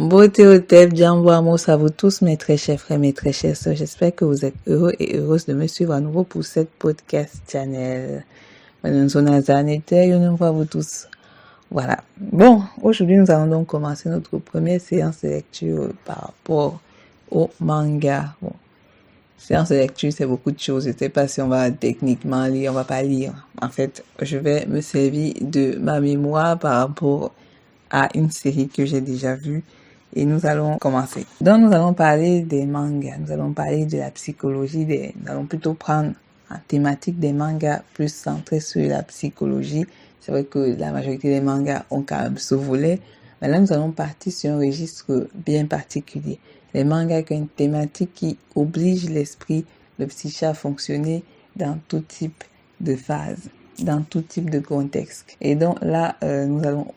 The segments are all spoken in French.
Beauté au tep, Djambo Amos à vous tous, mes très chers frères, mes très chères sœurs. J'espère que vous êtes heureux et heureuses de me suivre à nouveau pour cette podcast channel. Nous sommes à vous tous. Voilà. Bon, aujourd'hui, nous allons donc commencer notre première séance de lecture par rapport au manga. Bon, séance de lecture, c'est beaucoup de choses. Je ne sais pas si on va techniquement lire, on va pas lire. En fait, je vais me servir de ma mémoire par rapport à une série que j'ai déjà vue. Et nous allons commencer. Donc, nous allons parler des mangas. Nous allons parler de la psychologie. Nous allons plutôt prendre en thématique des mangas plus centrés sur la psychologie. C'est vrai que la majorité des mangas ont quand même ce volet. Mais là, nous allons partir sur un registre bien particulier. Les mangas qui ont une thématique qui oblige l'esprit, le psyché à fonctionner dans tout type de phase, dans tout type de contexte. Et donc là, nous allons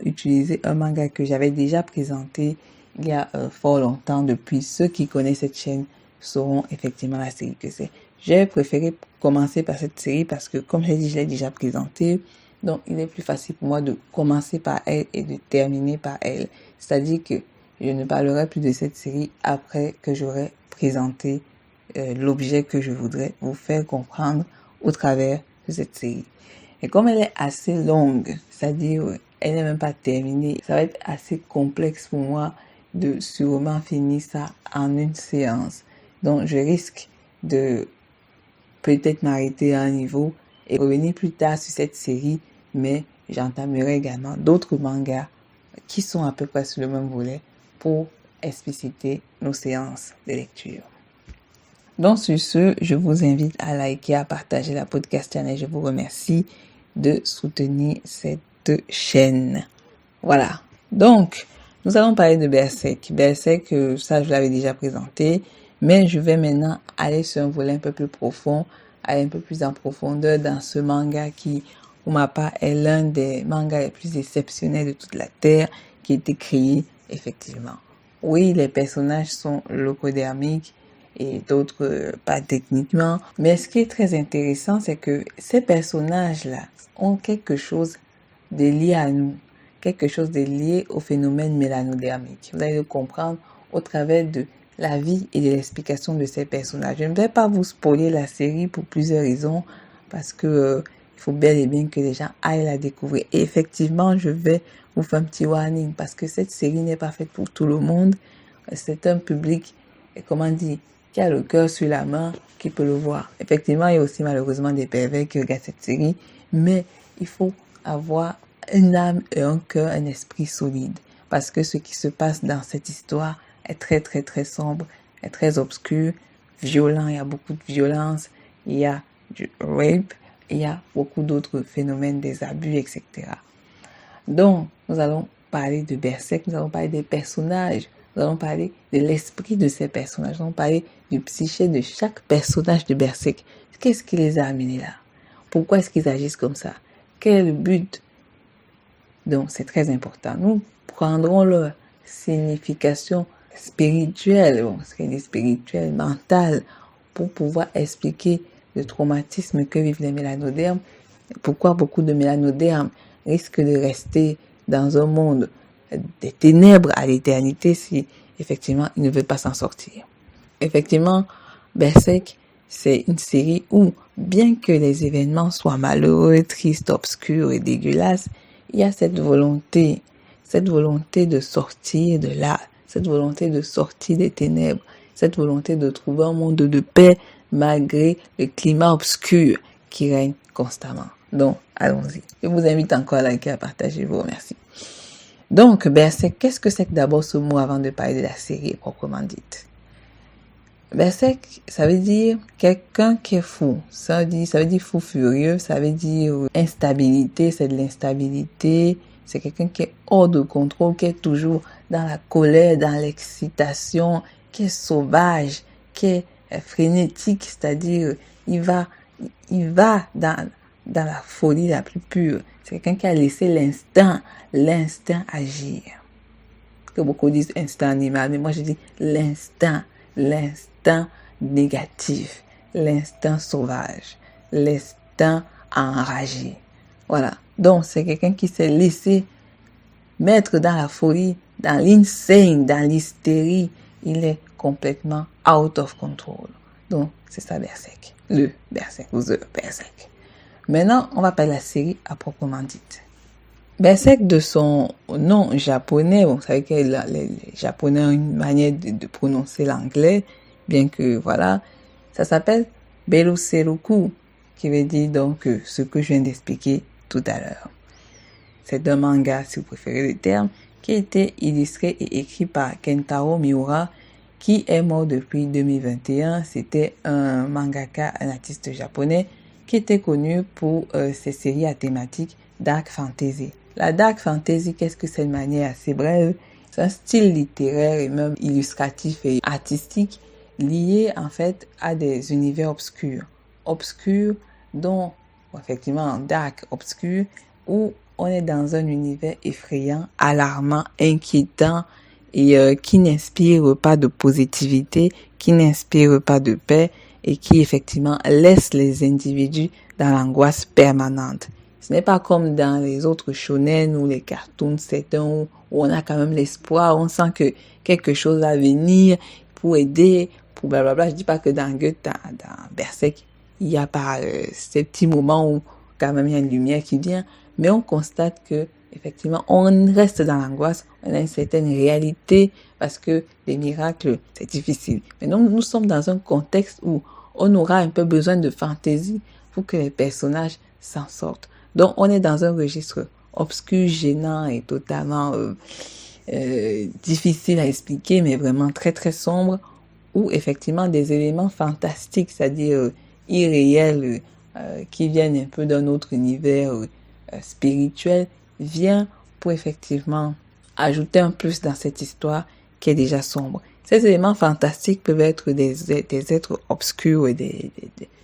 utiliser un manga que j'avais déjà présenté il y a fort longtemps. Depuis ceux qui connaissent cette chaîne sauront effectivement la série que c'est. J'ai préféré commencer par cette série parce que, comme j'ai dit, je l'ai déjà présentée. Donc, il est plus facile pour moi de commencer par elle et de terminer par elle. C'est-à-dire que je ne parlerai plus de cette série après que j'aurai présenté l'objet que je voudrais vous faire comprendre au travers de cette série. Et comme elle est assez longue, c'est-à-dire elle n'est même pas terminée, ça va être assez complexe pour moi de sûrement finir ça en une séance. Donc je risque de peut-être m'arrêter à un niveau et revenir plus tard sur cette série, mais j'entamerai également d'autres mangas qui sont à peu près sur le même volet pour expliciter nos séances de lecture. Donc sur ce, je vous invite à liker, à partager la podcast channel. Je vous remercie de soutenir cette chaîne. Voilà. Donc, nous allons parler de Berserk. Berserk, ça je l'avais déjà présenté, mais je vais maintenant aller sur un volet un peu plus profond, aller un peu plus en profondeur dans ce manga qui, pour ma part, est l'un des mangas les plus exceptionnels de toute la Terre qui a été créé, effectivement. Oui, les personnages sont locodermiques et d'autres pas techniquement. Mais ce qui est très intéressant, c'est que ces personnages-là ont quelque chose de lié à nous, quelque chose de lié au phénomène mélanodermique. Vous allez le comprendre au travers de la vie et de l'explication de ces personnages. Je ne vais pas vous spoiler la série pour plusieurs raisons, parce que il faut bel et bien que les gens aillent la découvrir. Et effectivement, je vais vous faire un petit warning, parce que cette série n'est pas faite pour tout le monde. C'est un public, comment dire, qui a le cœur sur la main, qui peut le voir. Effectivement, il y a aussi malheureusement des pervers qui regardent cette série, mais il faut avoir une âme et un cœur, un esprit solide. Parce que ce qui se passe dans cette histoire est très très très sombre, est très obscur, violent, il y a beaucoup de violence, il y a du rape, il y a beaucoup d'autres phénomènes, des abus, etc. Donc, nous allons parler de Berserk, nous allons parler des personnages, nous allons parler de l'esprit de ces personnages, nous allons parler du psyché de chaque personnage de Berserk. Qu'est-ce qui les a amenés là? Pourquoi est-ce qu'ils agissent comme ça? Quel est le but? Donc, c'est très important. Nous prendrons leur signification spirituelle, spirituelle, mentale, pour pouvoir expliquer le traumatisme que vivent les mélanodermes. Pourquoi beaucoup de mélanodermes risquent de rester dans un monde des ténèbres à l'éternité si, effectivement, ils ne veulent pas s'en sortir. Effectivement, Berserk, c'est une série où, bien que les événements soient malheureux, tristes, obscurs et dégueulasses, il y a cette volonté de sortir de là, cette volonté de sortir des ténèbres, cette volonté de trouver un monde de paix malgré le climat obscur qui règne constamment. Donc, allons-y. Je vous invite encore à liker, à partager. Je vous remercie. Donc, Berserk, qu'est-ce que c'est que d'abord ce mot avant de parler de la série proprement dite? Berserk, ça veut dire quelqu'un qui est fou. Ça veut dire fou furieux, ça veut dire instabilité, c'est de l'instabilité. C'est quelqu'un qui est hors de contrôle, qui est toujours dans la colère, dans l'excitation, qui est sauvage, qui est frénétique, c'est-à-dire il va dans la folie la plus pure. C'est quelqu'un qui a laissé l'instinct agir. Que beaucoup disent instinct animal, mais moi je dis l'instinct négatif, l'instinct sauvage, l'instinct enragé. Voilà. Donc, c'est quelqu'un qui s'est laissé mettre dans la folie dans l'insane, dans l'hystérie. Il est complètement out of control. Donc, c'est ça Berserk. Le Berserk ou The Berserk. Maintenant, on va parler de la série à proprement dite. Berserk, de son nom japonais, bon, vous savez que les Japonais ont une manière de prononcer l'anglais, bien que, voilà, ça s'appelle Beruseroku, qui veut dire donc ce que je viens d'expliquer tout à l'heure. C'est un manga, si vous préférez le terme, qui a été illustré et écrit par Kentaro Miura, qui est mort depuis 2021. C'était un mangaka, un artiste japonais, qui était connu pour ses séries à thématique dark fantasy. La dark fantasy, qu'est-ce que c'est de manière assez brève? C'est un style littéraire et même illustratif et artistique lié en fait à des univers obscurs. Obscurs dont, effectivement, dark, obscur, où on est dans un univers effrayant, alarmant, inquiétant et qui n'inspire pas de positivité, qui n'inspire pas de paix et qui effectivement laisse les individus dans l'angoisse permanente. Ce n'est pas comme dans les autres shonen ou les cartoons, où on a quand même l'espoir, on sent que quelque chose va venir pour aider, pour blablabla. Je dis pas que dans Goethe, dans Berserk, il n'y a pas ces petits moments où quand même il y a une lumière qui vient, mais on constate que effectivement on reste dans l'angoisse, on a une certaine réalité parce que les miracles c'est difficile. Mais donc nous sommes dans un contexte où on aura un peu besoin de fantaisie pour que les personnages s'en sortent. Donc on est dans un registre obscur, gênant et totalement difficile à expliquer, mais vraiment très très sombre, où effectivement des éléments fantastiques, c'est-à-dire irréels, qui viennent un peu d'un autre univers spirituel, vient pour effectivement ajouter un plus dans cette histoire qui est déjà sombre. Ces éléments fantastiques peuvent être des êtres obscurs et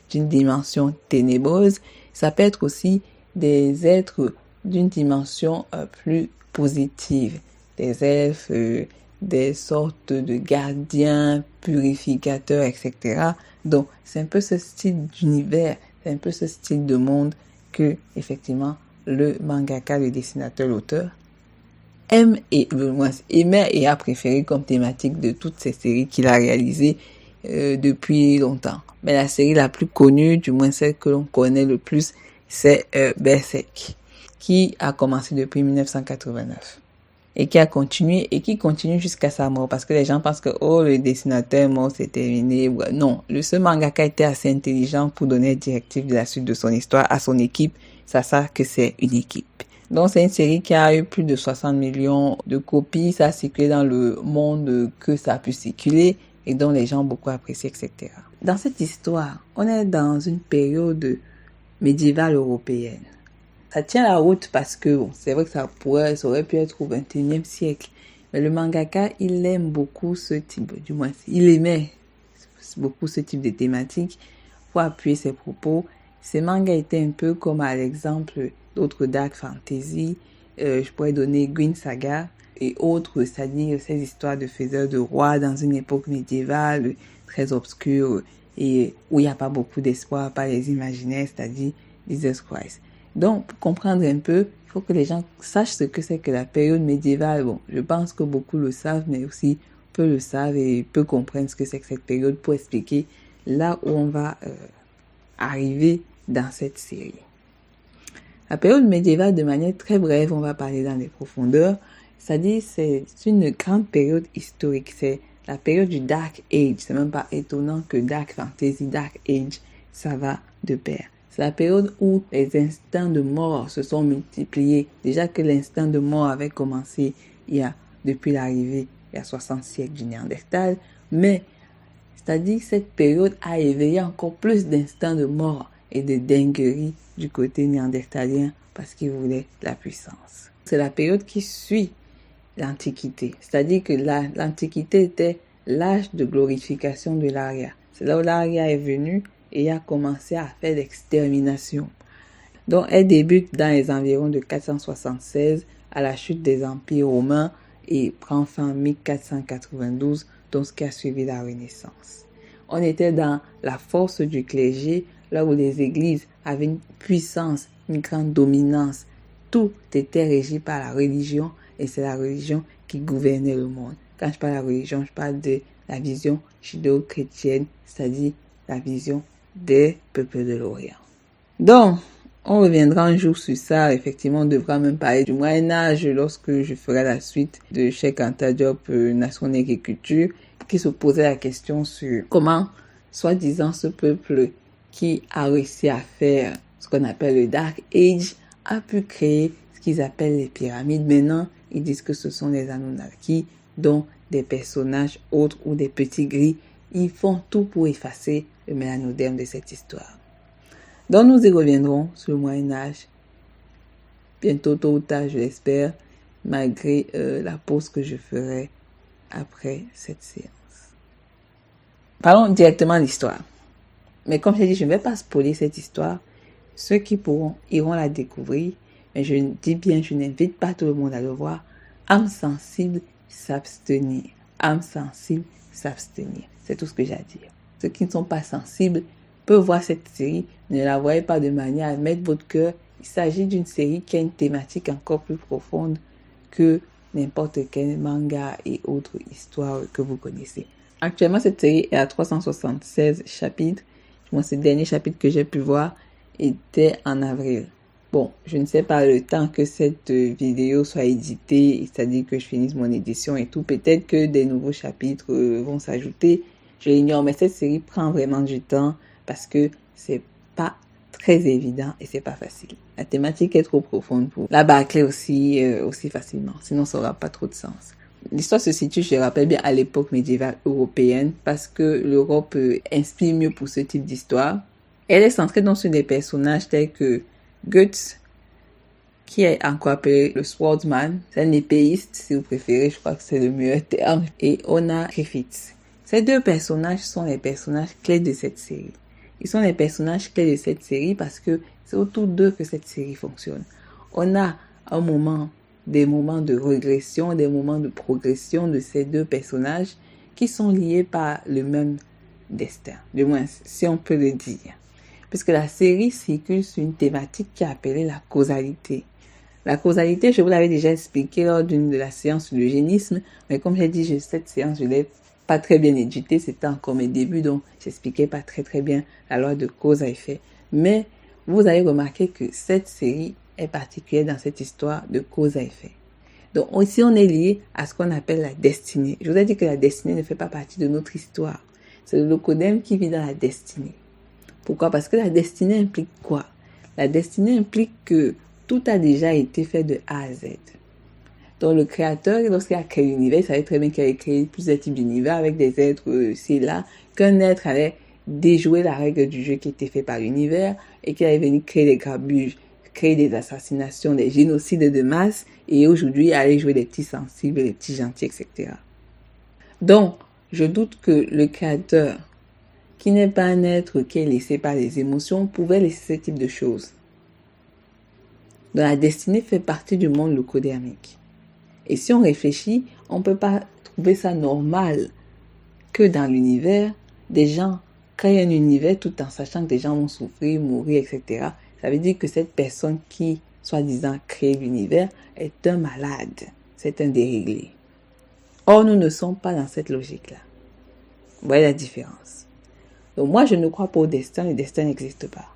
d'une dimension ténébreuse. Ça peut être aussi des êtres d'une dimension plus positive, des elfes, des sortes de gardiens, purificateurs, etc. Donc, c'est un peu ce style d'univers, c'est un peu ce style de monde que, effectivement, le mangaka, le dessinateur, l'auteur, aimait et a préféré comme thématique de toutes ces séries qu'il a réalisées depuis longtemps. Mais la série la plus connue, du moins celle que l'on connaît le plus, c'est Berserk, qui a commencé depuis 1989 et qui a continué et qui continue jusqu'à sa mort, parce que les gens pensent que le dessinateur est mort, c'est terminé. Non, ce mangaka était assez intelligent pour donner directive de la suite de son histoire à son équipe. Ça que c'est une équipe. Donc c'est une série qui a eu plus de 60 millions de copies, ça a circulé dans le monde que ça a pu circuler et dont les gens ont beaucoup apprécié, etc. Dans cette histoire, on est dans une période médiévale européenne. Ça tient la route parce que c'est vrai que ça aurait pu être au 21e siècle. Mais le mangaka, il aime beaucoup ce type, du moins, il aimait beaucoup ce type de thématique pour appuyer ses propos. Ces mangas étaient un peu comme à l'exemple d'autres dark fantasy. Je pourrais donner Green Saga et autres, c'est-à-dire ces histoires de faiseurs de rois dans une époque médiévale très obscure et où il n'y a pas beaucoup d'espoir, pas les imaginaires, c'est-à-dire Jesus Christ. Donc, pour comprendre un peu, il faut que les gens sachent ce que c'est que la période médiévale. Bon, je pense que beaucoup le savent, mais aussi peu le savent et peu comprennent ce que c'est que cette période pour expliquer là où on va arriver dans cette série. La période médiévale, de manière très brève, on va parler dans les profondeurs, c'est-à-dire c'est une grande période historique, c'est la période du Dark Age. C'est même pas étonnant que Dark Fantasy, Dark Age, ça va de pair. C'est la période où les instincts de mort se sont multipliés. Déjà que l'instinct de mort avait commencé depuis l'arrivée, il y a 60 siècles du Néandertal, mais c'est-à-dire que cette période a éveillé encore plus d'instincts de mort et de dinguerie du côté néandertalien parce qu'il voulait la puissance. C'est la période qui suit l'Antiquité. C'est-à-dire que l'Antiquité était l'âge de glorification de l'Arya. C'est là où l'Arya est venue et a commencé à faire l'extermination. Donc elle débute dans les environs de 476 à la chute des empires romains et prend fin en 1492, donc ce qui a suivi la Renaissance. On était dans la force du clergé, là où les églises avaient une puissance, une grande dominance. Tout était régi par la religion et c'est la religion qui gouvernait le monde. Quand je parle de la religion, je parle de la vision judéo-chrétienne, c'est-à-dire la vision des peuples de l'Orient. Donc, on reviendra un jour sur ça. Effectivement, on devra même parler du Moyen-Âge lorsque je ferai la suite de Cheikh Anta Diop, Nation et Culture, qui se posait la question sur comment, soi-disant, ce peuple qui a réussi à faire ce qu'on appelle le Dark Age a pu créer ce qu'ils appellent les pyramides. Maintenant, ils disent que ce sont les Anunnaki, dont des personnages autres ou des petits gris. Ils font tout pour effacer le mélanoderme de cette histoire. Donc nous y reviendrons sur le Moyen-Âge, bientôt, tôt ou tard, je l'espère, malgré la pause que je ferai après cette séance. Parlons directement de l'histoire. Mais comme j'ai dit, je ne vais pas spoiler cette histoire. Ceux qui pourront iront la découvrir. Mais je dis bien, je n'invite pas tout le monde à le voir. Âme sensible, s'abstenir. Âme sensible, s'abstenir. C'est tout ce que j'ai à dire. Ceux qui ne sont pas sensibles peuvent voir cette série. Ne la voyez pas de manière à mettre votre cœur. Il s'agit d'une série qui a une thématique encore plus profonde que n'importe quel manga et autres histoires que vous connaissez. Actuellement, cette série est à 376 chapitres. Moi, ce dernier chapitre que j'ai pu voir était en avril. Bon, je ne sais pas le temps que cette vidéo soit éditée, c'est-à-dire que je finisse mon édition et tout. Peut-être que des nouveaux chapitres vont s'ajouter. Je l'ignore, mais cette série prend vraiment du temps parce que c'est pas très évident et c'est pas facile. La thématique est trop profonde pour la bâcler aussi facilement. Sinon, ça n'aura pas trop de sens. L'histoire se situe, je le rappelle bien, à l'époque médiévale européenne parce que l'Europe inspire mieux pour ce type d'histoire. Elle est centrée donc sur des personnages tels que Goethe, qui est encore appelé le Swordsman, c'est un épéiste si vous préférez, je crois que c'est le meilleur terme, et Ona Griffiths. Ces deux personnages sont les personnages clés de cette série. Ils sont les personnages clés de cette série parce que c'est autour d'eux que cette série fonctionne. On a des moments de régression, des moments de progression de ces deux personnages qui sont liés par le même destin, du moins si on peut le dire. Puisque la série circule sur une thématique qui est appelée la causalité. La causalité, je vous l'avais déjà expliqué lors d'une de la séance sur l'eugénisme, mais comme j'ai dit, cette séance, je l'ai pas très bien éditée, c'était encore mes débuts, donc j'expliquais pas très bien la loi de cause à effet. Mais vous allez remarquer que cette série est particulière dans cette histoire de cause à effet. Donc aussi on est lié à ce qu'on appelle la destinée. Je vous ai dit que la destinée ne fait pas partie de notre histoire. C'est le locodème qui vit dans la destinée. Pourquoi? Parce que la destinée implique quoi? La destinée implique que tout a déjà été fait de A à Z. Donc le créateur, lorsqu'il a créé l'univers, il savait très bien qu'il allait créer plusieurs types d'univers avec des êtres ci et là, qu'un être allait déjouer la règle du jeu qui était fait par l'univers et qu'il allait venir créer des grabuges, créer des assassinations, des génocides de masse et aujourd'hui il allait jouer des petits sensibles, des petits gentils, etc. Donc, je doute que le créateur, qui n'est pas un être qui est laissé par les émotions, pouvait laisser ce type de choses. Donc la destinée fait partie du monde locodérmique. Et si on réfléchit, on ne peut pas trouver ça normal que dans l'univers, des gens créent un univers tout en sachant que des gens vont souffrir, mourir, etc. Ça veut dire que cette personne qui, soi-disant, crée l'univers est un malade, c'est un déréglé. Or, nous ne sommes pas dans cette logique-là. Vous voyez la différence. Donc moi, je ne crois pas au destin, le destin n'existe pas.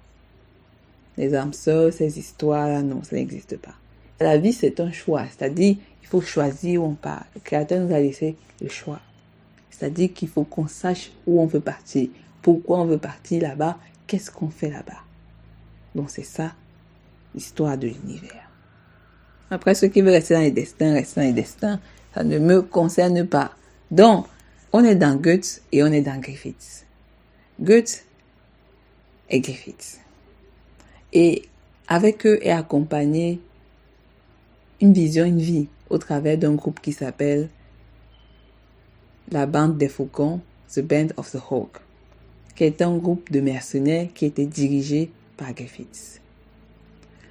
Les âmes sœurs, ces histoires-là, non, ça n'existe pas. La vie, c'est un choix, c'est-à-dire il faut choisir où on part. Le Créateur nous a laissé le choix. C'est-à-dire qu'il faut qu'on sache où on veut partir, pourquoi on veut partir là-bas, qu'est-ce qu'on fait là-bas. Donc c'est ça, l'histoire de l'univers. Après, ceux qui veulent rester dans les destins, restent dans les destins. Ça ne me concerne pas. Donc, on est dans Goethe et on est dans Griffiths. Goethe et Griffiths. Et avec eux est accompagnée une vision, une vie au travers d'un groupe qui s'appelle la Bande des Faucons, The Band of the Hawk, qui est un groupe de mercenaires qui était dirigé par Griffiths.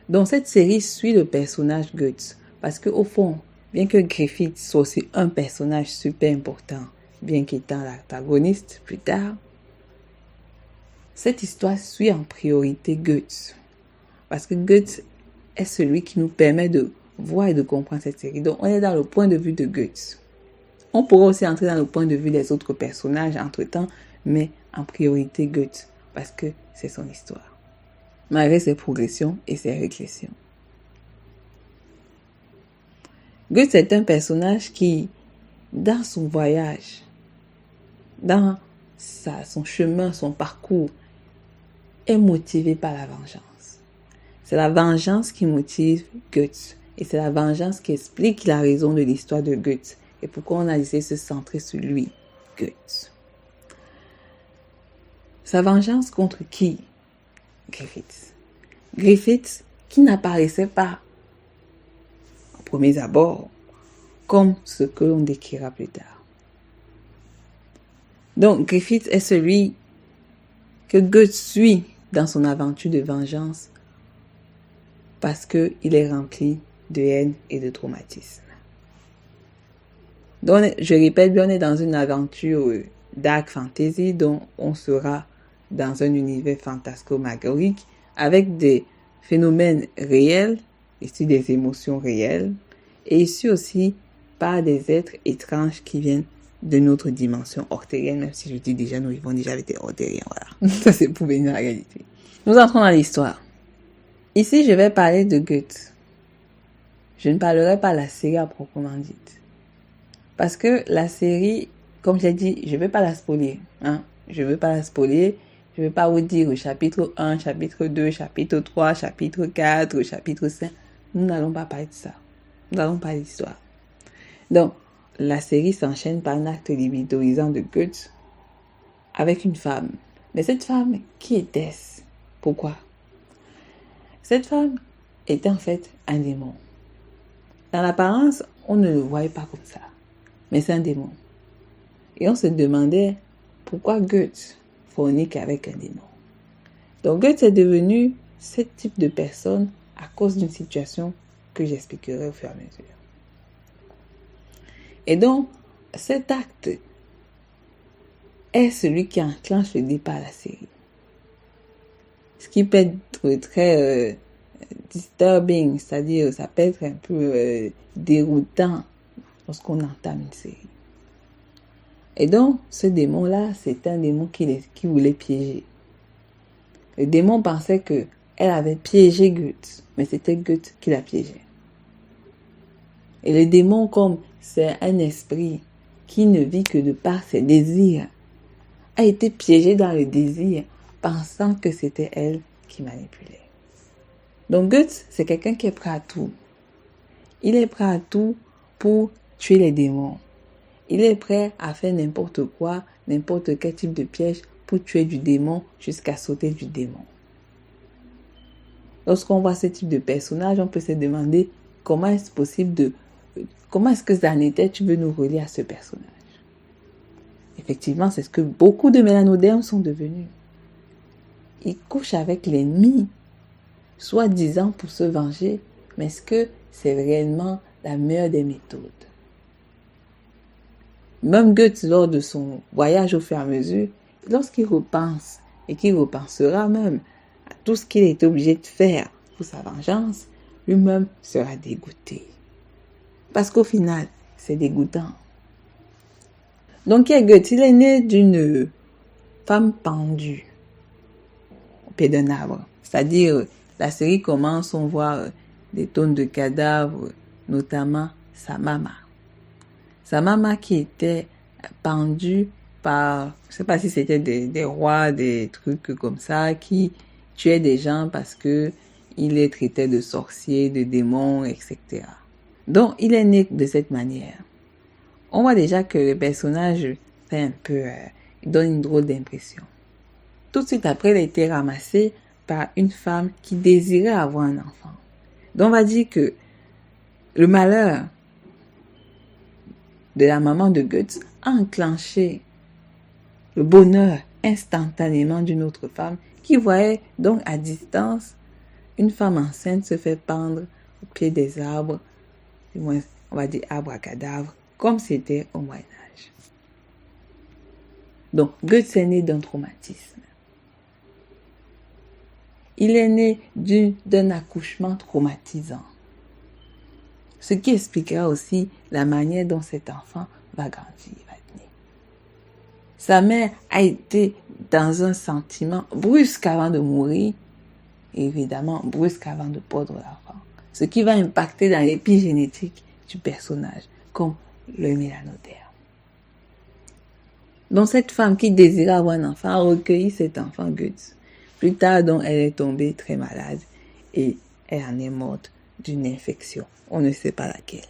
Donc cette série suit le personnage Goethe parce que au fond, bien que Griffiths soit aussi un personnage super important, bien qu'étant l'antagoniste plus tard, cette histoire suit en priorité Goethe. Parce que Goethe est celui qui nous permet de voir et de comprendre cette série. Donc, on est dans le point de vue de Goethe. On pourra aussi entrer dans le point de vue des autres personnages entre-temps, mais en priorité Goethe, parce que c'est son histoire, malgré ses progressions et ses régressions. Goethe est un personnage qui, dans son voyage, dans son chemin, son parcours, est motivé par la vengeance. C'est la vengeance qui motive Goethe. Et c'est la vengeance qui explique la raison de l'histoire de Goethe. Et pourquoi on a essayé de se centrer sur lui, Goethe. Sa vengeance contre qui? Griffith. Griffith qui n'apparaissait pas, au premier abord, comme ce que l'on décrira plus tard. Donc, Griffith est celui que Goethe suit dans son aventure de vengeance parce qu'il est rempli de haine et de traumatisme. Donc, je répète bien, on est dans une aventure dark fantasy dont on sera dans un univers fantasmagorique avec des phénomènes réels, issus des émotions réelles et issus aussi par des êtres étranges qui viennent de notre dimension ortérienne, même si je dis déjà, nous vivons déjà avec des ortériens, voilà. Ça, c'est pour venir à la réalité. Nous entrons dans l'histoire. Ici, je vais parler de Goethe. Je ne parlerai pas de la série à proprement dite. Parce que la série, comme j'ai dit, je ne vais pas la spoiler. Je ne veux pas la spoiler. Je ne vais pas vous dire au chapitre 1, chapitre 2, chapitre 3, chapitre 4, chapitre 5. Nous n'allons pas parler de ça. Nous n'allons pas d'histoire. Donc, la série s'enchaîne par un acte libidorisant de Goethe avec une femme. Mais cette femme, qui était-ce? Pourquoi? Cette femme était en fait un démon. Dans l'apparence, on ne le voyait pas comme ça. Mais c'est un démon. Et on se demandait pourquoi Goethe fornique avec un démon. Donc Goethe est devenu ce type de personne à cause d'une situation que j'expliquerai au fur et à mesure. Et donc, cet acte est celui qui enclenche le départ de la série. Ce qui peut être très disturbing, c'est-à-dire ça peut être un peu déroutant lorsqu'on entame une série. Et donc, ce démon-là, c'est un démon qui voulait piéger. Le démon pensait qu'elle avait piégé Goethe, mais c'était Goethe qui la piégeait. Et le démon, comme c'est un esprit qui ne vit que de par ses désirs, a été piégé dans le désir, pensant que c'était elle qui manipulait. Donc Goethe, c'est quelqu'un qui est prêt à tout. Il est prêt à tout pour tuer les démons. Il est prêt à faire n'importe quoi, n'importe quel type de piège pour tuer du démon jusqu'à sauter du démon. Lorsqu'on voit ce type de personnage, on peut se demander comment est-ce que Zanéter, tu veux nous relier à ce personnage? Effectivement, c'est ce que beaucoup de mélanodermes sont devenus. Ils couchent avec l'ennemi, soi-disant pour se venger, mais est-ce que c'est réellement la meilleure des méthodes? Même Goethe, lors de son voyage au fur et à mesure, lorsqu'il repense, et qu'il repensera même à tout ce qu'il était obligé de faire pour sa vengeance, lui-même sera dégoûté. Parce qu'au final, c'est dégoûtant. Donc, Goethe, il est né d'une femme pendue au pied d'un arbre. C'est-à-dire, la série commence, on voit des tonnes de cadavres, notamment sa maman. Sa maman qui était pendue par, je ne sais pas si c'était des rois, des trucs comme ça, qui tuaient des gens parce que il les traitait de sorciers, de démons, etc. Donc, il est né de cette manière. On voit déjà que le personnage fait un peu, il donne une drôle d'impression. Tout de suite après, il a été ramassé par une femme qui désirait avoir un enfant. Donc, on va dire que le malheur de la maman de Goethe a enclenché le bonheur instantanément d'une autre femme qui voyait donc à distance une femme enceinte se fait pendre au pied des arbres, du moins on va dire arbre à cadavre, comme c'était au Moyen-Âge. Donc Goethe est né d'un traumatisme. Il est né d'un accouchement traumatisant. Ce qui expliquera aussi la manière dont cet enfant va grandir, va venir. Sa mère a été dans un sentiment brusque avant de mourir, et évidemment brusque avant de perdre l'enfant. Ce qui va impacter dans l'épigénétique du personnage, comme le mélanodèrme. Donc cette femme qui désirait avoir un enfant a recueilli cet enfant Goethe. Plus tard, donc, elle est tombée très malade et elle en est morte d'une infection. On ne sait pas laquelle.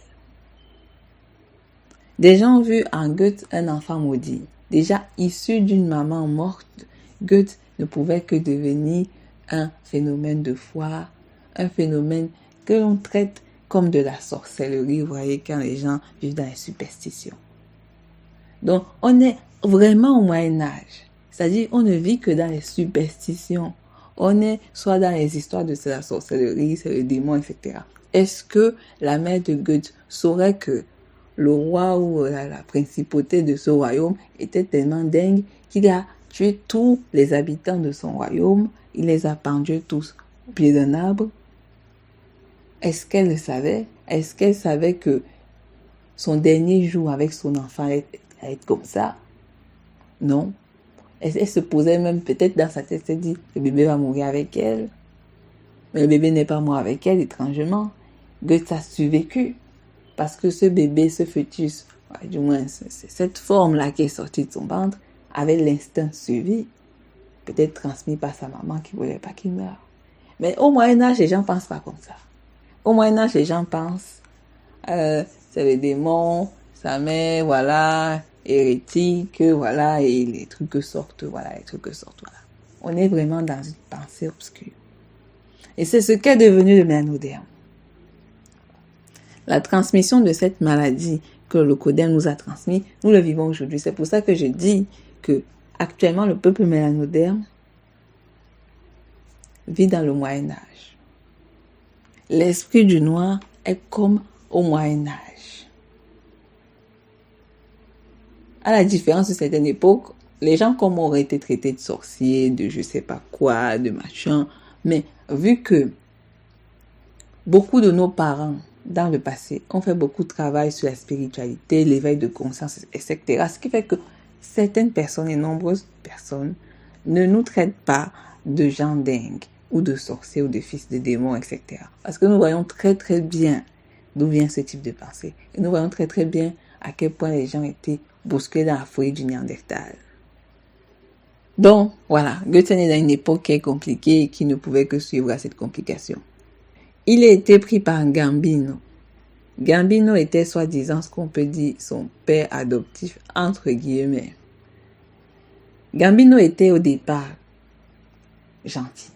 Des gens ont vu en Goethe un enfant maudit. Déjà issu d'une maman morte, Goethe ne pouvait que devenir un phénomène de foi, un phénomène que l'on traite comme de la sorcellerie, vous voyez, quand les gens vivent dans les superstitions. Donc, on est vraiment au Moyen-Âge. C'est-à-dire, on ne vit que dans les superstitions. On est soit dans les histoires de la sorcellerie, c'est le démon, etc. Est-ce que la mère de Goethe saurait que le roi ou la principauté de ce royaume était tellement dingue qu'il a tué tous les habitants de son royaume, il les a pendus tous au pied d'un arbre? Est-ce qu'elle le savait? Est-ce qu'elle savait que son dernier jour avec son enfant allait être comme ça? Non. Elle se posait même peut-être dans sa tête, elle se dit, le bébé va mourir avec elle. Mais le bébé n'est pas mort avec elle, étrangement. Goethe a survécu. Parce que ce bébé, ce fœtus, du moins cette forme-là qui est sortie de son ventre, avait l'instinct de survie. Peut-être transmis par sa maman qui ne voulait pas qu'il meure. Mais au Moyen-Âge, les gens ne pensent pas comme ça. Au Moyen-Âge, les gens pensent, c'est le démon, sa mère, voilà, hérétique, voilà, et les trucs sortent, voilà. On est vraiment dans une pensée obscure. Et c'est ce qu'est devenu le mélanodèrme. La transmission de cette maladie que le leucodèrme nous a transmis, nous le vivons aujourd'hui. C'est pour ça que je dis que actuellement le peuple mélanodèrme vit dans le Moyen-Âge. L'esprit du noir est comme au Moyen-Âge. À la différence de certaines époques, les gens comme auraient été traités de sorciers, de je sais pas quoi, de machin, mais vu que beaucoup de nos parents dans le passé ont fait beaucoup de travail sur la spiritualité, l'éveil de conscience, etc. Ce qui fait que certaines personnes et nombreuses personnes ne nous traitent pas de gens dingues ou de sorciers ou de fils de démons, etc. Parce que nous voyons très très bien d'où vient ce type de pensée. Et nous voyons très très bien à quel point les gens étaient bousculés dans la folie du Néandertal. Donc, voilà, Goethe est dans une époque qui est compliquée et qui ne pouvait que suivre à cette complication. Il a été pris par Gambino. Gambino était soi-disant ce qu'on peut dire son père adoptif, entre guillemets. Gambino était au départ gentil.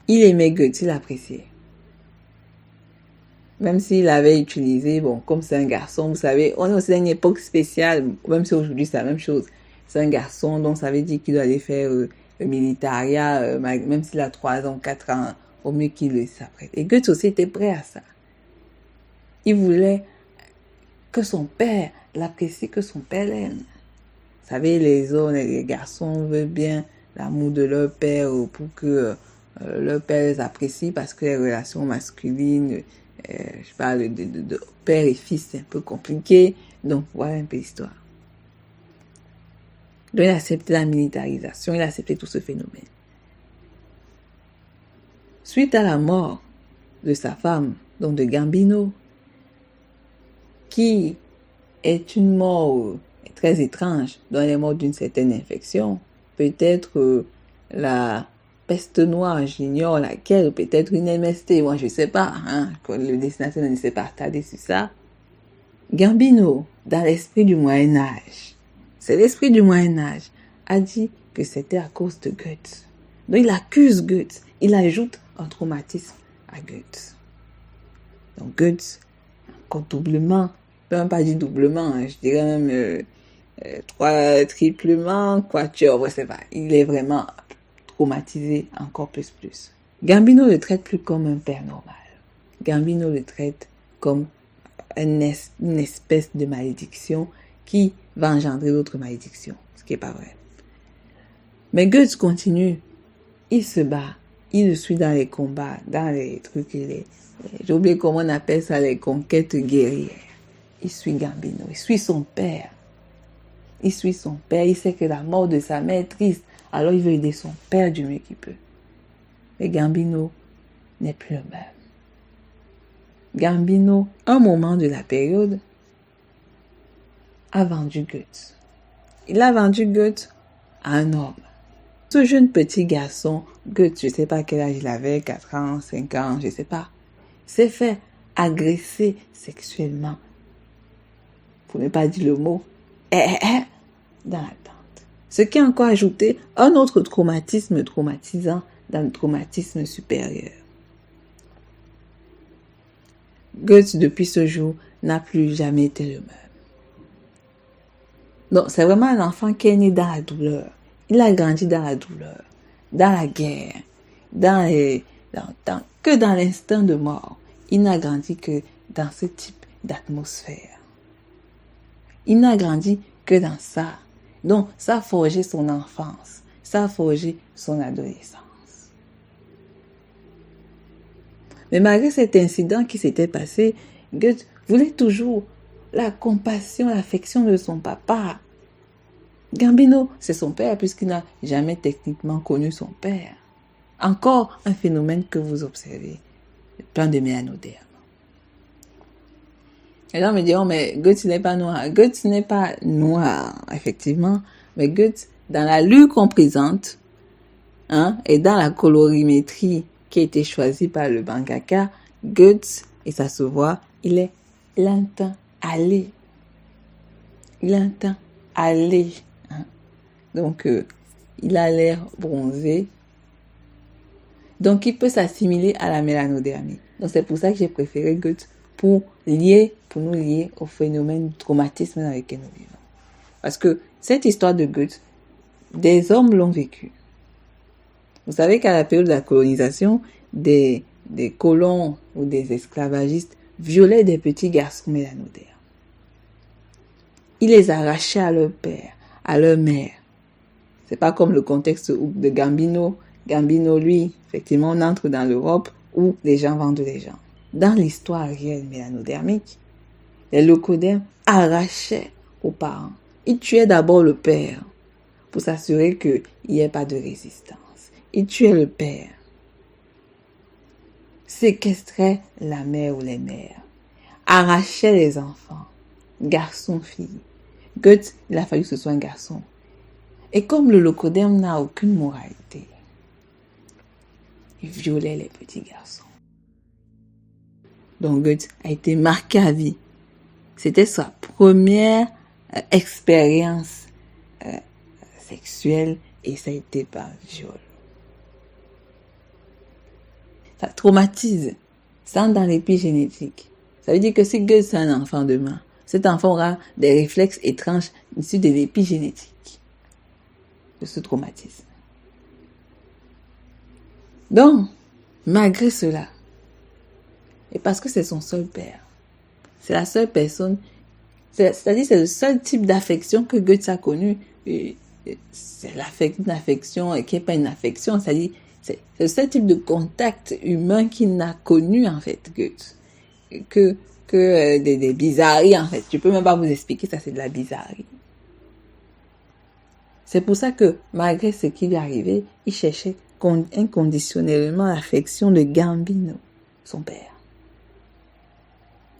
Il aimait Goethe, il l'appréciait. Même s'il avait utilisé, comme c'est un garçon, vous savez, on est aussi dans une époque spéciale, même si aujourd'hui c'est la même chose. C'est un garçon, donc ça veut dire qu'il doit aller faire le militaria, même s'il a 3 ans, 4 ans, au mieux qu'il le s'apprête. Et Goethe aussi était prêt à ça. Il voulait que son père l'apprécie, que son père l'aime. Vous savez, les hommes, les garçons veulent bien l'amour de leur père pour que leur père les apprécie, parce que les relations masculines, je parle de père et fils, c'est un peu compliqué. Donc, voilà un peu l'histoire. Donc, il a accepté la militarisation, il a accepté tout ce phénomène. Suite à la mort de sa femme, donc de Gambino, qui est une mort très étrange, dont elle est morte d'une certaine infection, peut-être la peste noire, j'ignore laquelle, peut-être une MST, moi je ne sais pas, le dessinateur ne s'est pas attardé sur ça. Gambino, dans l'esprit du Moyen-Âge, c'est l'esprit du Moyen-Âge, a dit que c'était à cause de Goethe. Donc il accuse Goethe, il ajoute un traumatisme à Goethe. Donc Goethe, encore doublement, je ne peux même pas dire doublement, je dirais même triplement, quatuor, je sais pas. Il est vraiment traumatisé encore plus. Gambino le traite plus comme un père normal. Gambino le traite comme une espèce de malédiction qui va engendrer d'autres malédictions, ce qui n'est pas vrai. Mais Goethe continue, il se bat il le suit dans les combats, dans les trucs, j'ai oublié comment on appelle ça, les conquêtes guerrières. Il suit Gambino, il suit son père. Il suit son père, il sait que la mort de sa mère est triste, alors il veut aider son père du mieux qu'il peut. Mais Gambino n'est plus le même. Gambino, un moment de la période, a vendu Guts. Il a vendu Guts à un homme. Ce jeune petit garçon, Guts, je ne sais pas quel âge il avait, 4 ans, 5 ans, je ne sais pas, s'est fait agresser sexuellement. Pour ne pas dire le mot, dans la tente. Ce qui a encore ajouté un autre traumatisme traumatisant dans le traumatisme supérieur. Guts, depuis ce jour, n'a plus jamais été le même. Donc, c'est vraiment un enfant qui est né dans la douleur. Il a grandi dans la douleur, dans la guerre, que dans l'instinct de mort. Il n'a grandi que dans ce type d'atmosphère. Il n'a grandi que dans ça. Donc, ça a forgé son enfance. Ça a forgé son adolescence. Mais malgré cet incident qui s'était passé, Guts voulait toujours la compassion, l'affection de son papa. Gambino, c'est son père puisqu'il n'a jamais techniquement connu son père. Encore un phénomène que vous observez, plein de mélanodermes. Les gens me diront, mais Guts n'est pas noir. Guts n'est pas noir, effectivement, mais Guts, dans l'allure qu'on présente, et dans la colorimétrie qui a été choisie par le mangaka, Guts, et ça se voit, il est longtemps allé. Longtemps allé. Donc, il a l'air bronzé. Donc, il peut s'assimiler à la mélanodermie. Donc, c'est pour ça que j'ai préféré Guts pour nous lier au phénomène du traumatisme dans lequel nous vivons. Parce que cette histoire de Guts, des hommes l'ont vécu. Vous savez qu'à la période de la colonisation, des colons ou des esclavagistes violaient des petits garçons mélanodermes. Ils les arrachaient à leur père, à leur mère. C'est pas comme le contexte de Gambino. Gambino, lui, effectivement, on entre dans l'Europe où les gens vendent les gens. Dans l'histoire réelle mélanodermique, les leucodermes arrachaient aux parents. Ils tuaient d'abord le père pour s'assurer qu'il n'y ait pas de résistance. Ils tuaient le père. Séquestraient la mère ou les mères. Arrachaient les enfants. Garçons, filles. Guts, il a fallu que ce soit un garçon. Et comme le leucoderme n'a aucune moralité, il violait les petits garçons. Donc Guts a été marqué à vie. C'était sa première expérience sexuelle et ça a été par viol. Ça traumatise. Ça entre dans l'épigénétique. Ça veut dire que si Guts est un enfant demain, cet enfant aura des réflexes étranges issus de l'épigénétique de ce traumatisme. Donc, malgré cela, et parce que c'est son seul père, c'est la seule personne, c'est-à-dire c'est le seul type d'affection que Guts a connu, et c'est une affection qui n'est pas une affection, c'est-à-dire c'est le seul type de contact humain qu'il n'a connu en fait, Guts, que des bizarreries en fait. Je peux même pas vous expliquer, ça c'est de la bizarrerie. C'est pour ça que, malgré ce qui lui arrivait, il cherchait inconditionnellement l'affection de Gambino, son père.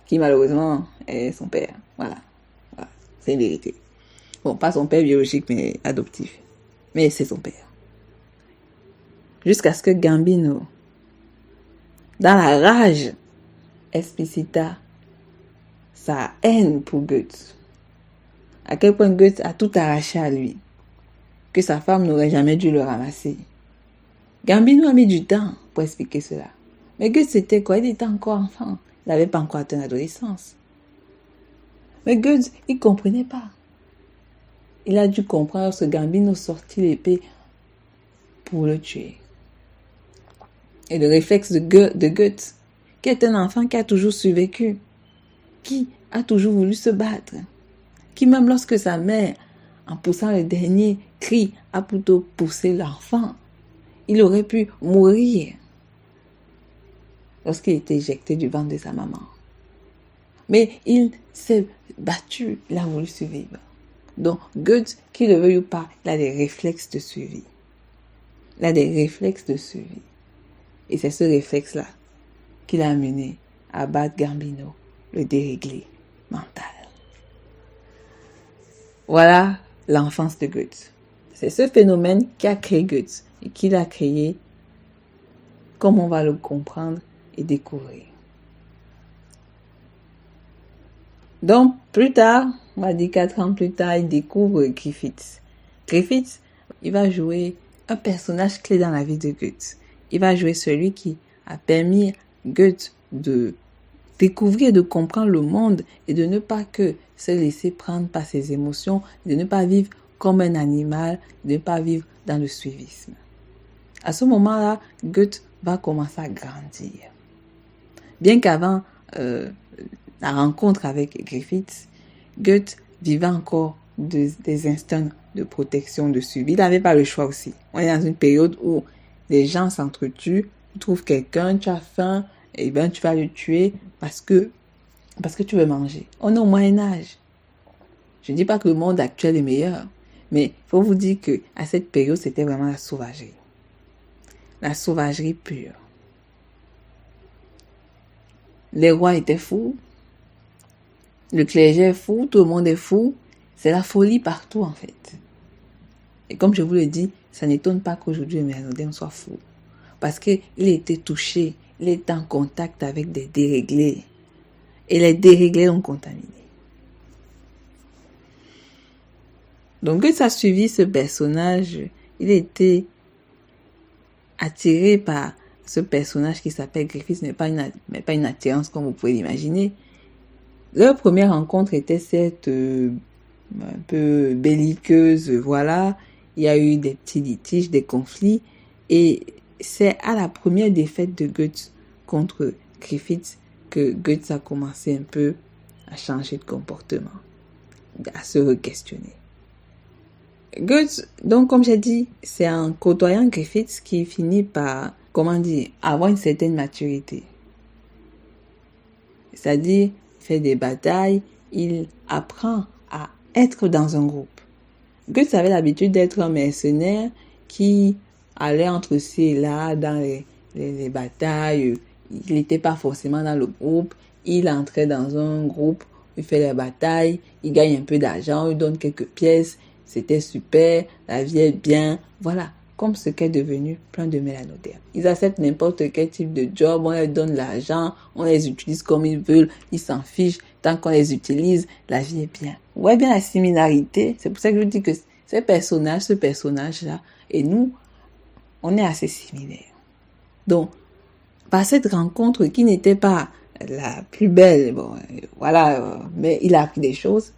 Qui malheureusement est son père. Voilà. C'est une vérité. Bon, pas son père biologique, mais adoptif. Mais c'est son père. Jusqu'à ce que Gambino, dans la rage, explicita sa haine pour Guts. À quel point Guts a tout arraché à lui. Que sa femme n'aurait jamais dû le ramasser. Gambino a mis du temps pour expliquer cela. Mais Guts c'était quoi? Il était encore enfant. Il n'avait pas encore atteint l'adolescence. Mais Guts, il ne comprenait pas. Il a dû comprendre lorsque Gambino sortit l'épée pour le tuer. Et le réflexe de Guts, qui est un enfant qui a toujours survécu, qui a toujours voulu se battre, qui même lorsque sa mère, en poussant le dernier cri, a plutôt poussé l'enfant, Il aurait pu mourir lorsqu'il était éjecté du ventre de sa maman. Mais il s'est battu, il a voulu survivre. Donc, Goethe, qu'il le veuille ou pas, il a des réflexes de survie. Il a des réflexes de survie. Et c'est ce réflexe-là qui l'a amené à battre Gambino, le déréglé mental. Voilà l'enfance de Goethe. C'est ce phénomène qui a créé Goethe et qui l'a créé, comme on va le comprendre et découvrir. Donc, plus tard, on va dire 4 ans plus tard, il découvre Griffith. Griffith, il va jouer un personnage clé dans la vie de Goethe. Il va jouer celui qui a permis Goethe de découvrir, de comprendre le monde et de ne pas que se laisser prendre par ses émotions, de ne pas vivre comme un animal, de ne pas vivre dans le suivisme. À ce moment-là, Goethe va commencer à grandir. Bien qu'avant la rencontre avec Griffith, Goethe vivait encore des instincts de protection, de survie. Il n'avait pas le choix aussi. On est dans une période où les gens s'entretuent, tu trouves quelqu'un, tu as faim, et bien tu vas le tuer parce que tu veux manger. On est au Moyen-Âge. Je ne dis pas que le monde actuel est meilleur, mais il faut vous dire qu'à cette période, c'était vraiment la sauvagerie. La sauvagerie pure. Les rois étaient fous. Le clergé est fou, tout le monde est fou. C'est la folie partout en fait. Et comme je vous le dis, ça n'étonne pas qu'aujourd'hui le Mélanodème soit fou. Parce qu'il était touché, il était en contact avec des déréglés. Et les déréglés l'ont contaminé. Donc Goethe a suivi ce personnage, il était attiré par ce personnage qui s'appelle Griffith, mais pas une attirance comme vous pouvez l'imaginer. Leur première rencontre était certes un peu belliqueuse, voilà. Il y a eu des petits litiges, des conflits. Et c'est à la première défaite de Goethe contre Griffith que Goethe a commencé un peu à changer de comportement, à se re-questionner. Goethe, donc comme j'ai dit, c'est en côtoyant Griffith qui finit par, avoir une certaine maturité. C'est-à-dire, il fait des batailles, il apprend à être dans un groupe. Goethe avait l'habitude d'être un mercenaire qui allait entre ci et là dans les batailles. Il n'était pas forcément dans le groupe. Il entrait dans un groupe, il fait les batailles, il gagne un peu d'argent, il donne quelques pièces. C'était super, la vie est bien. Voilà, comme ce qu'est devenu plein de mélanodères. Ils acceptent n'importe quel type de job, on leur donne l'argent, on les utilise comme ils veulent, ils s'en fichent. Tant qu'on les utilise, la vie est bien. Vous voyez bien la similarité. C'est pour ça que je dis que ce personnage-là, et nous, on est assez similaires. Donc, par cette rencontre qui n'était pas la plus belle, mais il a appris des choses,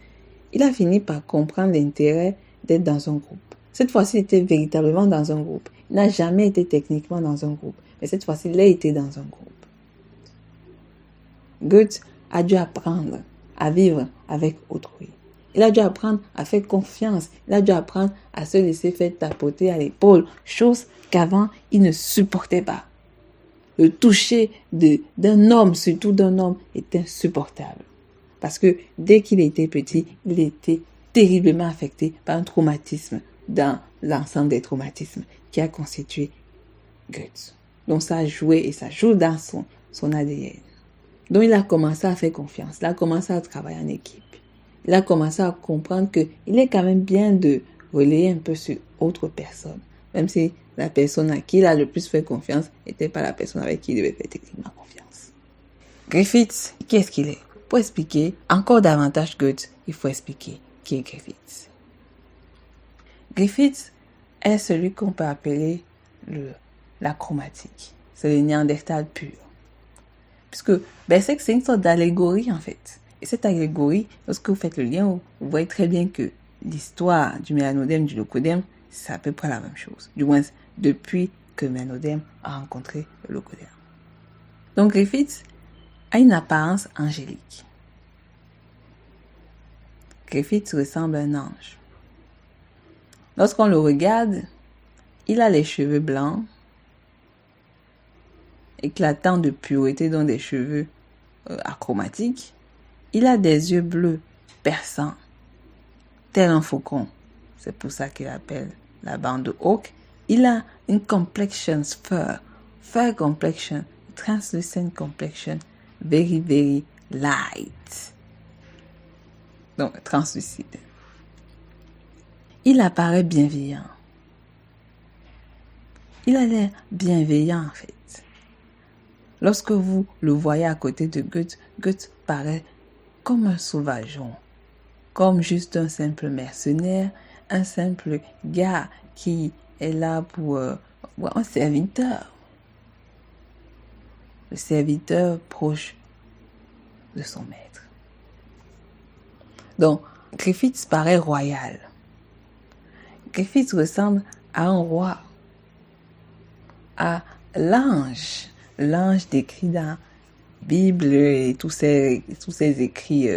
il a fini par comprendre l'intérêt d'être dans un groupe. Cette fois-ci, il était véritablement dans un groupe. Il n'a jamais été techniquement dans un groupe, mais cette fois-ci, il a été dans un groupe. Goethe a dû apprendre à vivre avec autrui. Il a dû apprendre à faire confiance. Il a dû apprendre à se laisser faire tapoter à l'épaule, chose qu'avant, il ne supportait pas. Le toucher d'un homme, surtout d'un homme, est insupportable. Parce que dès qu'il était petit, il était terriblement affecté par un traumatisme dans l'ensemble des traumatismes qui a constitué Goethe. Donc ça a joué et ça joue dans son ADN. Donc il a commencé à faire confiance, il a commencé à travailler en équipe. Il a commencé à comprendre qu'il est quand même bien de relayer un peu sur autre personne. Même si la personne à qui il a le plus fait confiance n'était pas la personne avec qui il devait faire techniquement confiance. Griffith, qui est-ce qu'il est? Pour expliquer encore davantage Goethe, il faut expliquer qui est Griffith. Griffith est celui qu'on peut appeler la chromatique. C'est le Néandertal pur. Puisque c'est une sorte d'allégorie en fait. Et cette allégorie, lorsque vous faites le lien, vous voyez très bien que l'histoire du mélanodème, du leucodème, c'est à peu près la même chose. Du moins, depuis que le mélanodème a rencontré le leucodème. Donc Griffith a une apparence angélique. Griffith ressemble à un ange. Lorsqu'on le regarde, il a les cheveux blancs, éclatants de pureté dans des cheveux achromatiques. Il a des yeux bleus, perçants, tel un faucon. C'est pour ça qu'il appelle la bande de Hawk. Il a une complexion fair complexion, translucent complexion, very, very light. Donc, translucide. Il apparaît bienveillant. Il a l'air bienveillant, en fait. Lorsque vous le voyez à côté de Goethe, Goethe paraît comme un sauvageon, comme juste un simple mercenaire, un simple gars qui est là pour un serviteur. Le serviteur proche de son maître. Donc, Griffith paraît royal. Griffith ressemble à un roi, à l'ange décrit dans la Bible et tous ces écrits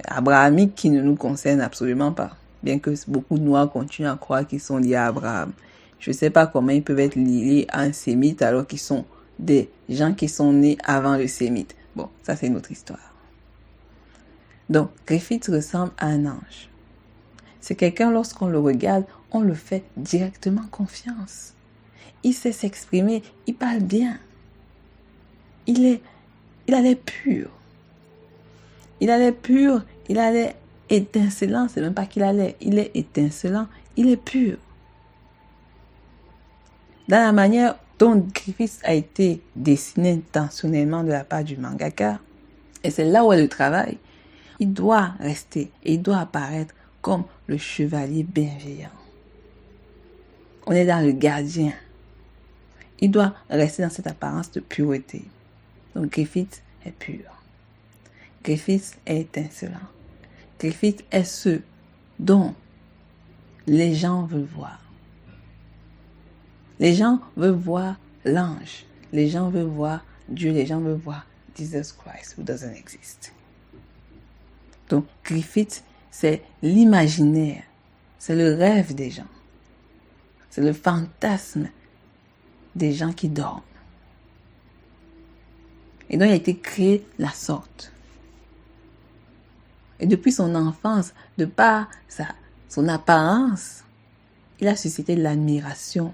abrahamiques qui ne nous concernent absolument pas, bien que beaucoup de Noirs continuent à croire qu'ils sont liés à Abraham. Je ne sais pas comment ils peuvent être liés à un sémite alors qu'ils sont des gens qui sont nés avant le sémite. Bon, ça c'est une autre histoire. Donc, Griffith ressemble à un ange. C'est quelqu'un, lorsqu'on le regarde, on le fait directement confiance. Il sait s'exprimer, il parle bien. Il a l'air pur. Il a l'air pur, il a l'air étincelant, c'est même pas qu'il a l'air, il est étincelant, il est pur. Dans la manière dont Griffith a été dessiné intentionnellement de la part du mangaka, et c'est là où est le travail, il doit rester et il doit apparaître comme le chevalier bienveillant. On est dans le gardien. Il doit rester dans cette apparence de pureté. Donc Griffith est pur. Griffith est étincelant. Griffith est ce dont les gens veulent voir. Les gens veulent voir l'ange. Les gens veulent voir Dieu. Les gens veulent voir Jesus Christ, who doesn't exist. Donc Griffith, c'est l'imaginaire. C'est le rêve des gens. C'est le fantasme des gens qui dorment. Et donc, il a été créé la sorte. Et depuis son enfance, de par son apparence, il a suscité l'admiration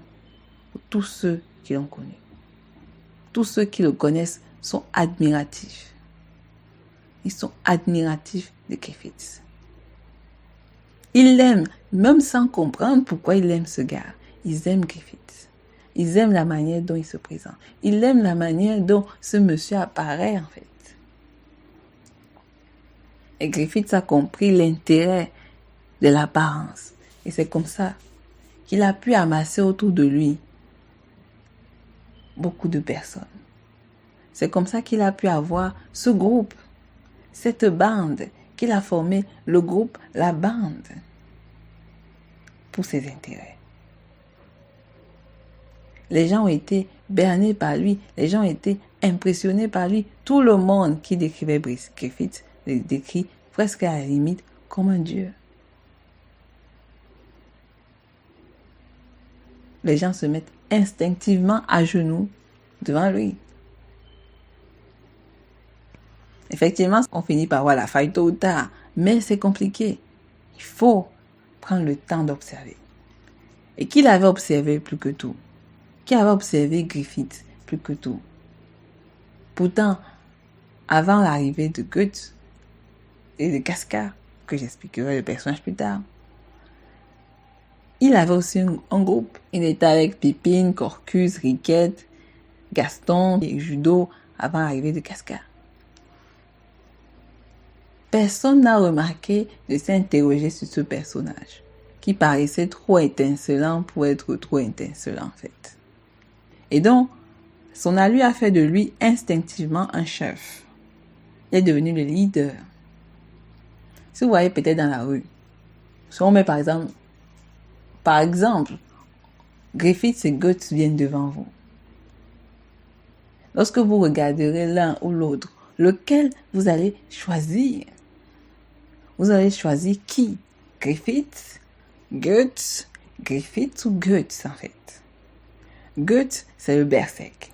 pour tous ceux qui l'ont connu. Tous ceux qui le connaissent sont admiratifs. Ils sont admiratifs de Griffith. Ils l'aiment, même sans comprendre pourquoi ils aiment ce gars. Ils aiment Griffith. Ils aiment la manière dont il se présente. Ils aiment la manière dont ce monsieur apparaît, en fait. Et Griffith a compris l'intérêt de l'apparence. Et c'est comme ça qu'il a pu amasser autour de lui beaucoup de personnes. C'est comme ça qu'il a pu avoir ce groupe, cette bande qu'il a formé, le groupe, la bande, pour ses intérêts. Les gens ont été bernés par lui, les gens ont été impressionnés par lui. Tout le monde qui décrivait Griffith le décrit presque à la limite comme un dieu. Les gens se mettent instinctivement à genoux devant lui. Effectivement, on finit par voir la faille tôt ou tard, mais c'est compliqué. Il faut prendre le temps d'observer. Et qui l'avait observé plus que tout? Qui avait observé Griffith plus que tout? Pourtant, avant l'arrivée de Goethe et de Casca, que j'expliquerai le personnage plus tard, il avait aussi un groupe. Il était avec Pépine, Corcus, Riquette, Gaston et Judo avant l'arrivée de Casca. Personne n'a remarqué de s'interroger sur ce personnage, qui paraissait trop étincelant pour être trop étincelant en fait. Et donc, son allure a fait de lui instinctivement un chef. Il est devenu le leader. Si vous voyez peut-être dans la rue, si on met par exemple, Griffith et Goethe viennent devant vous. Lorsque vous regarderez l'un ou l'autre, lequel vous allez choisir? Vous allez choisir qui? Griffith, Goethe, Griffith ou Goethe en fait. Goethe, c'est le berserk.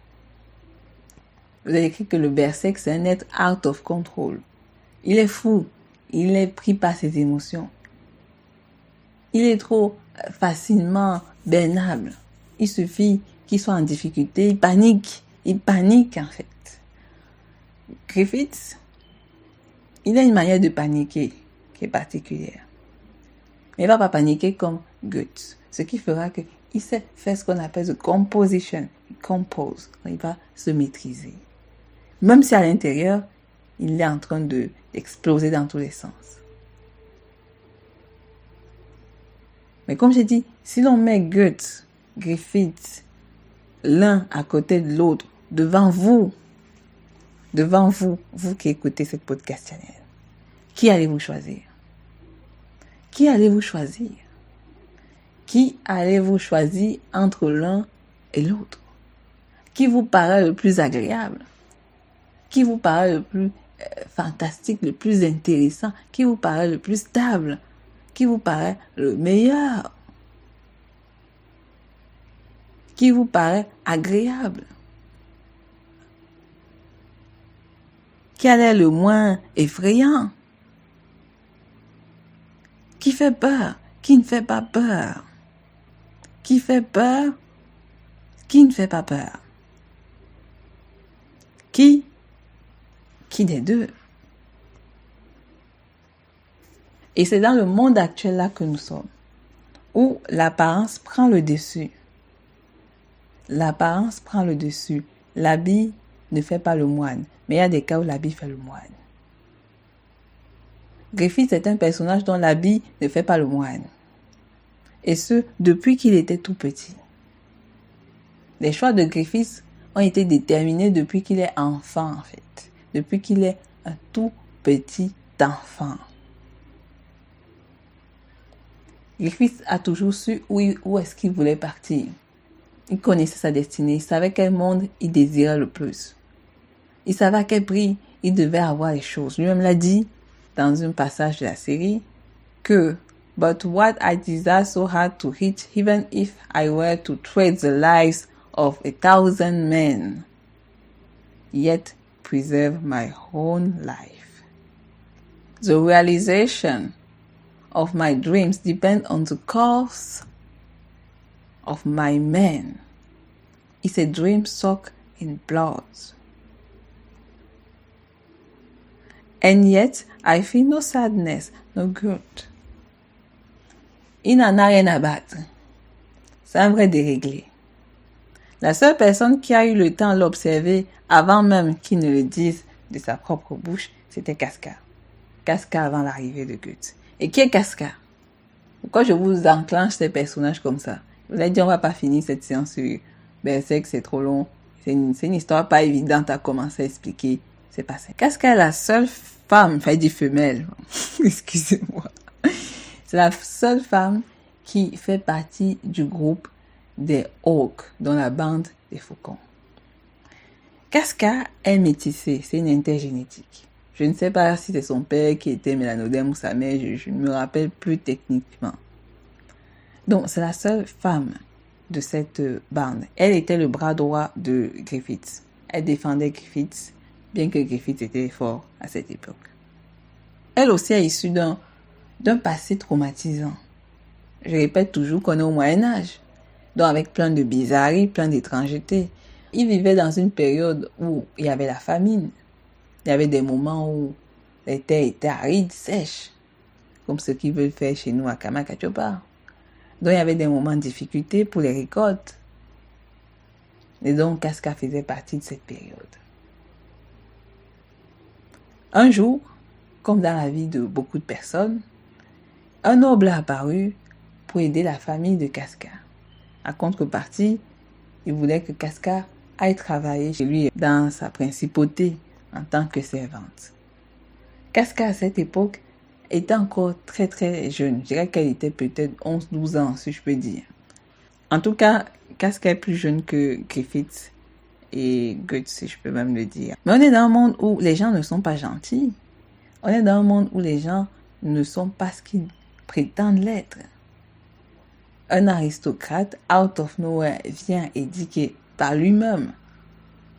Vous avez écrit que le berserk, c'est un être out of control. Il est fou. Il est pris par ses émotions. Il est trop facilement bernable. Il suffit qu'il soit en difficulté, il panique. Il panique en fait. Griffiths, il a une manière de paniquer qui est particulière. Mais il ne va pas paniquer comme Goethe. Ce qui fera qu'il sait faire ce qu'on appelle the composition. Il compose. Il va se maîtriser. Même si à l'intérieur, il est en train d'exploser dans tous les sens. Mais comme j'ai dit, si l'on met Goethe, Griffiths, l'un à côté de l'autre, devant vous, vous qui écoutez cette podcast channel, qui allez-vous choisir? Qui allez-vous choisir? Qui allez-vous choisir entre l'un et l'autre? Qui vous paraît le plus agréable? Qui vous paraît le plus fantastique, le plus intéressant? Qui vous paraît le plus stable? Qui vous paraît le meilleur? Qui vous paraît agréable? Quel est le moins effrayant? Qui fait peur? Qui ne fait pas peur? Qui fait peur? Qui ne fait pas peur? Qui des deux? Et c'est dans le monde actuel là que nous sommes, où l'apparence prend le dessus. L'apparence prend le dessus. L'habit ne fait pas le moine, mais il y a des cas où l'habit fait le moine. Griffiths est un personnage dont l'habit ne fait pas le moine. Et ce, depuis qu'il était tout petit. Les choix de Griffiths ont été déterminés depuis qu'il est enfant, en fait. Depuis qu'il est un tout petit enfant. Griffiths a toujours su où est-ce qu'il voulait partir. Il connaissait sa destinée. Il savait quel monde il désirait le plus. Il savait à quel prix il devait avoir les choses. Lui-même l'a dit dans un passage de la série que But what I desire so hard to reach, even if I were to trade the lives of 1,000 men, yet preserve my own life. The realization of my dreams depend on the course of my men. It's a dream soaked in blood. And yet, I feel no sadness, no guilt. Il n'en a rien à battre. C'est un vrai déréglé. La seule personne qui a eu le temps de l'observer avant même qu'il ne le dise de sa propre bouche, c'était Casca. Casca avant l'arrivée de Goethe. Et qui est Casca? Pourquoi je vous enclenche ces personnages comme ça? Vous allez dire, on va pas finir cette séance sur Berserk, c'est trop long. C'est une histoire pas évidente à commencer à expliquer. C'est pas ça. Casca est la seule femme, enfin, dit femelle. Excusez-moi. C'est la seule femme qui fait partie du groupe des Hawks, dans la bande des faucons. Casca est métissée, c'est une intergénétique. Je ne sais pas si c'est son père qui était mélanodème ou sa mère, je ne me rappelle plus techniquement. Donc, c'est la seule femme de cette bande. Elle était le bras droit de Griffiths. Elle défendait Griffiths, bien que Griffiths était fort à cette époque. Elle aussi est issue d'un passé traumatisant. Je répète toujours qu'on est au Moyen-Âge, donc avec plein de bizarreries, plein d'étrangetés. Ils vivaient dans une période où il y avait la famine. Il y avait des moments où les terres étaient arides, sèches, comme ce qu'ils veulent faire chez nous à Kamakachopa. Donc il y avait des moments de difficulté pour les récoltes. Et donc Casca faisait partie de cette période. Un jour, comme dans la vie de beaucoup de personnes, un noble a apparu pour aider la famille de Casca. À contrepartie, il voulait que Casca aille travailler chez lui dans sa principauté en tant que servante. Casca, à cette époque, était encore très très jeune. Je dirais qu'elle était peut-être 11-12 ans, si je peux dire. En tout cas, Casca est plus jeune que Griffiths et Goethe, si je peux même le dire. Mais on est dans un monde où les gens ne sont pas gentils. On est dans un monde où les gens ne sont pas ce qu'ils prétendent l'être. Un aristocrate, out of nowhere, vient et dit que par lui-même,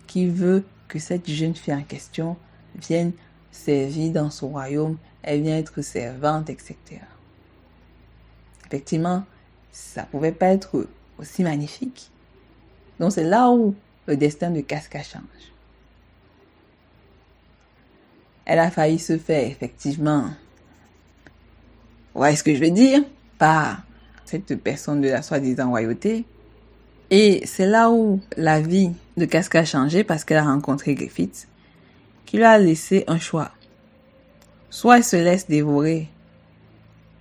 qu'il veut que cette jeune fille en question vienne servir dans son royaume, elle vient être servante, etc. Effectivement, ça pouvait pas être aussi magnifique. Donc c'est là où le destin de Casca change. Elle a failli se faire effectivement, vous voyez ce que je veux dire, par cette personne de la soi-disant royauté. Et c'est là où la vie de Casca a changé parce qu'elle a rencontré Griffith, qui lui a laissé un choix. Soit elle se laisse dévorer,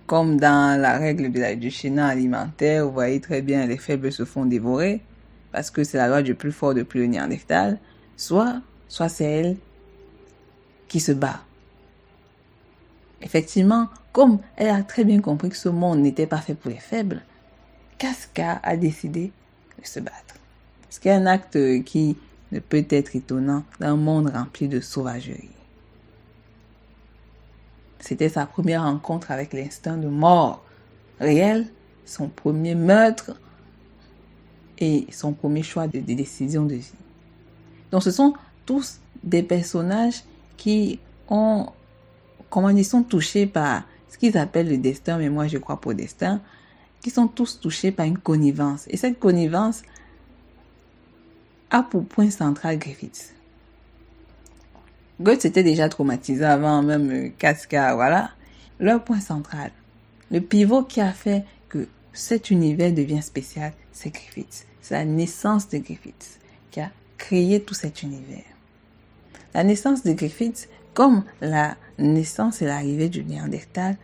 comme dans la règle du schéma alimentaire, vous voyez très bien, les faibles se font dévorer, parce que c'est la loi du plus fort depuis le Néandertal, soit c'est elle qui se bat. Effectivement, comme elle a très bien compris que ce monde n'était pas fait pour les faibles, Casca a décidé de se battre. Ce qui est un acte qui ne peut être étonnant dans un monde rempli de sauvagerie. C'était sa première rencontre avec l'instinct de mort réel, son premier meurtre et son premier choix de décision de vie. Donc ce sont tous des personnages qui sont touchés par ce qu'ils appellent le destin, mais moi je crois pas au destin, qui sont tous touchés par une connivence. Et cette connivence a pour point central Griffith. Goethe s'était déjà traumatisé avant même Casca, voilà. Leur point central, le pivot qui a fait que cet univers devient spécial, c'est Griffith. C'est la naissance de Griffith qui a créé tout cet univers. La naissance de Griffith, comme la naissance et l'arrivée du Néandertal,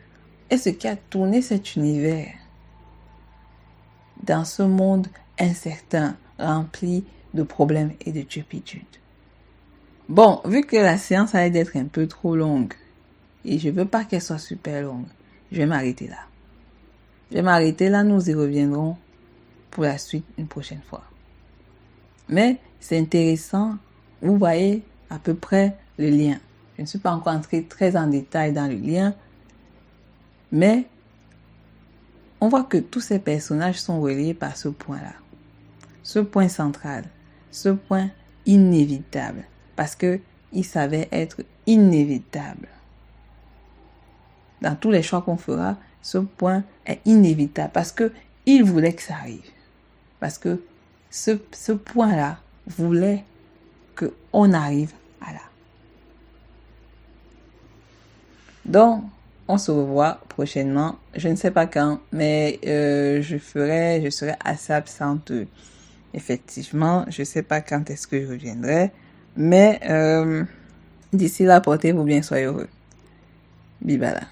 est ce qui a tourné cet univers dans ce monde incertain, rempli de problèmes et de turpitudes. Bon, vu que la séance allait d'être un peu trop longue, et je veux pas qu'elle soit super longue, je vais m'arrêter là. Nous y reviendrons pour la suite une prochaine fois. Mais c'est intéressant, vous voyez à peu près le lien. Je ne suis pas encore entrée très en détail dans le lien, mais on voit que tous ces personnages sont reliés par ce point-là. Ce point central, ce point inévitable, parce que il savait être inévitable. Dans tous les choix qu'on fera, ce point est inévitable, parce que il voulait que ça arrive. Parce que ce point-là voulait qu'on arrive à là. Donc, on se revoit prochainement. Je ne sais pas quand, mais je serai assez absente. Effectivement, je ne sais pas quand est-ce que je reviendrai. Mais d'ici là, portez-vous bien, soyez heureux. Bibala.